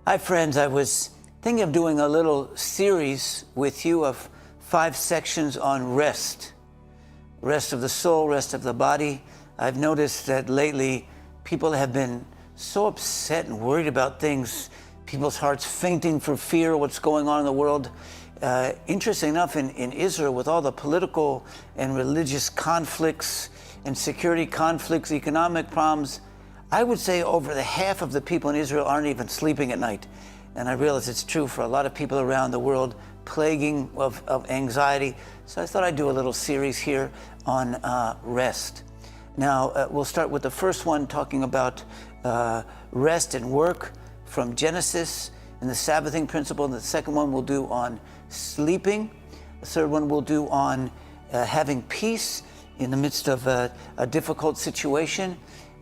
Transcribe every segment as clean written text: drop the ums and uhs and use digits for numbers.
Hi friends, I was thinking of doing a little series with you of 5 sections on rest. Rest of the soul, rest of the body. I've noticed that lately people have been so upset and worried about things, people's hearts fainting for fear of what's going on in the world. Interesting enough, in Israel, with all the political and religious conflicts and security conflicts, economic problems, I would say over the half of the people in Israel aren't even sleeping at night. And I realize it's true for a lot of people around the world, plaguing of anxiety. So I thought I'd do a little series here on rest. Now, we'll start with the first one, talking about rest and work from Genesis and the Sabbathing principle. And the second one we'll do on sleeping. The third one we'll do on having peace in the midst of a difficult situation.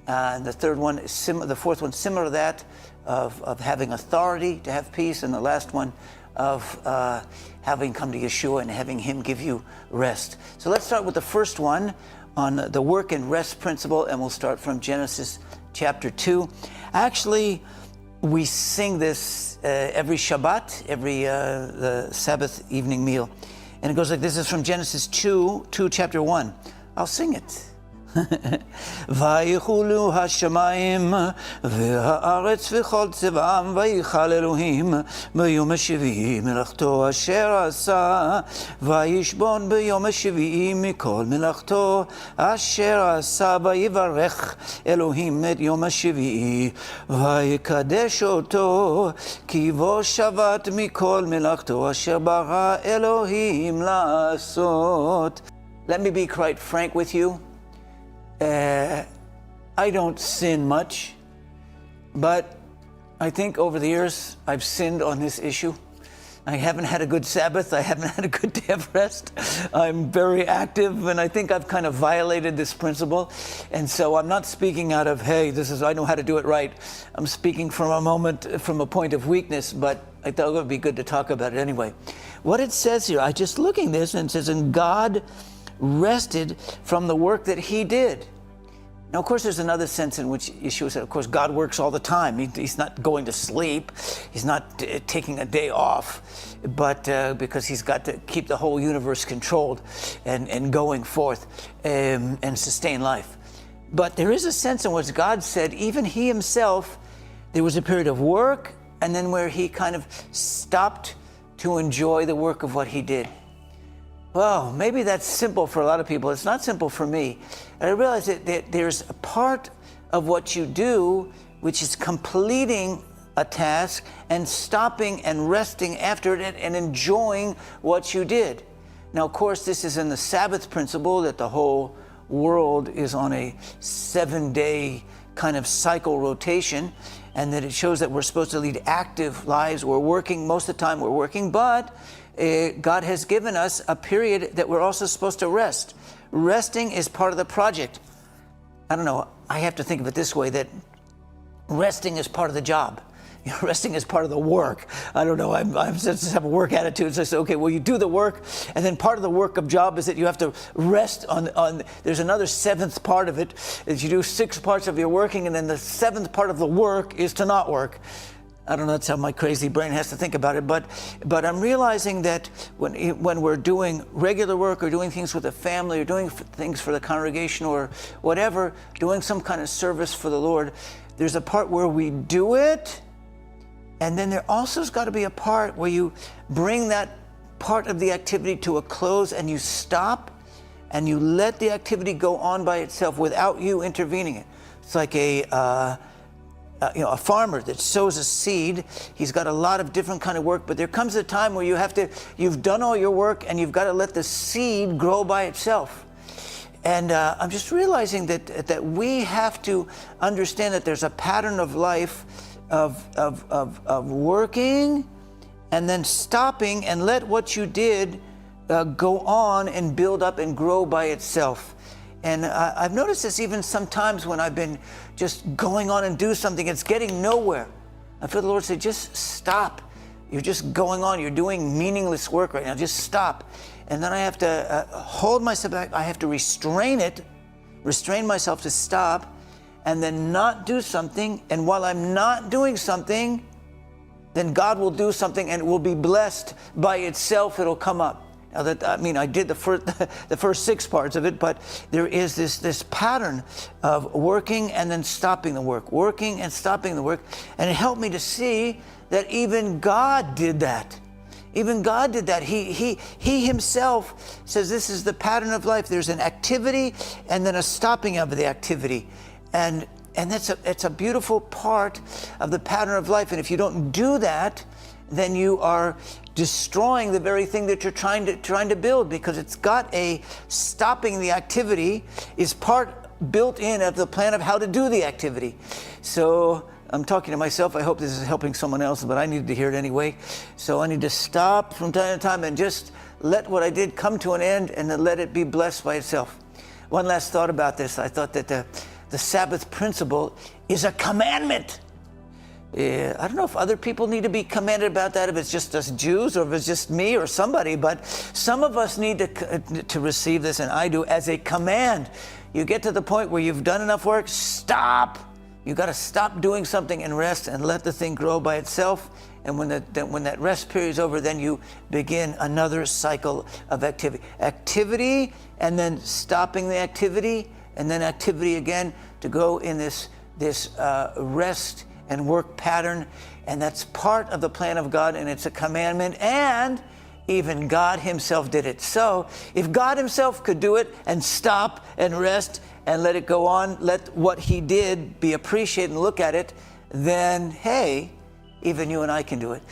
And the third one, the fourth one, similar to that, of having authority to have peace. And the last one of having come to Yeshua and having Him give you rest. So let's start with the first one on the work and rest principle, and we'll start from Genesis chapter 2. Actually, we sing this every Shabbat, every the Sabbath evening meal. And it goes like this. Is from Genesis 2, chapter 1. I'll sing it. ויחולו השמיים והארץ וכל צבעם ויכל אלוהים ביום השביעי מלאכתו אשר עשה וישבון ביום השביעי מכל מלאכתו אשר עשה ויברך אלוהים את יום השביעי ויקדש אותו כי בו שבת מכל מלאכתו אשר ברא אלוהים לעשות. Let me be quite frank with you. I don't sin much, but I think over the years I've sinned on this issue. I haven't had a good Sabbath. I haven't had a good day of rest. I'm very active, and I think I've kind of violated this principle. And so I'm not speaking out of, hey, I know how to do it right. I'm speaking from a point of weakness, but I thought it would be good to talk about it anyway. What it says here, I just looking at this, and it says, and God rested from the work that He did. Now, of course, there's another sense in which Yeshua said, of course, God works all the time. He's not going to sleep. He's not taking a day off, but because He's got to keep the whole universe controlled and going forth and sustain life. But there is a sense in which God said, even He Himself, there was a period of work, and then where He kind of stopped to enjoy the work of what He did. Well, maybe that's simple for a lot of people. It's not simple for me. And I realize that there's a part of what you do which is completing a task and stopping and resting after it and enjoying what you did. Now, of course, this is in the Sabbath principle that the whole world is on a 7-day kind of cycle rotation, and that it shows that we're supposed to lead active lives. We're working, most of the time we're working, but God has given us a period that we're also supposed to rest. Resting is part of the project. I don't know, I have to think of it this way, that resting is part of the job. You know, resting is part of the work. I don't know, I just have a work attitude. So I say, okay, well, you do the work, and then part of the work of job is that you have to rest on there's another 7th part of it, is you do 6 parts of your working, and then the 7th part of the work is to not work. I don't know, that's how my crazy brain has to think about it, but I'm realizing that when we're doing regular work or doing things with the family or doing things for the congregation or whatever, doing some kind of service for the Lord, there's a part where we do it, and then there also has got to be a part where you bring that part of the activity to a close and you stop and you let the activity go on by itself without you intervening it. It's like a farmer that sows a seed. He's got a lot of different kind of work, but there comes a time where you've done all your work and you've got to let the seed grow by itself. And I'm just realizing that we have to understand that there's a pattern of life of working and then stopping and let what you did go on and build up and grow by itself. And I've noticed this even sometimes when I've been just going on and do something, it's getting nowhere. I feel the Lord say, just stop. You're just going on. You're doing meaningless work right now. Just stop. And then I have to hold myself back. I have to restrain myself to stop, and then not do something. And while I'm not doing something, then God will do something and it will be blessed by itself. It'll come up. Now I did the first 6 parts of it, but there is this pattern of working and then stopping the work, working and stopping the work. And it helped me to see that even God did that. Even God did that. He himself says this is the pattern of life. There's an activity and then a stopping of the activity. And it's a beautiful part of the pattern of life. And if you don't do that, then you are destroying the very thing that you're trying to build, because it's got a stopping the activity is part built in of the plan of how to do the activity. So I'm talking to myself. I hope this is helping someone else, but I needed to hear it anyway. So I need to stop from time to time and just let what I did come to an end and then let it be blessed by itself. One last thought about this. I thought that the Sabbath principle is a commandment. I don't know if other people need to be commanded about that, if it's just us Jews or if it's just me or somebody, but some of us need to receive this, and I do, as a command. You get to the point where you've done enough work, stop. You got to stop doing something and rest and let the thing grow by itself. And when that rest period is over, then you begin another cycle of activity. Activity, and then stopping the activity, and then activity again, to go in this rest and work pattern. And that's part of the plan of God, and it's a commandment, and even God himself did it. So if God himself could do it and stop and rest and let it go on, let what he did be appreciated and look at it, then hey, even you and I can do it.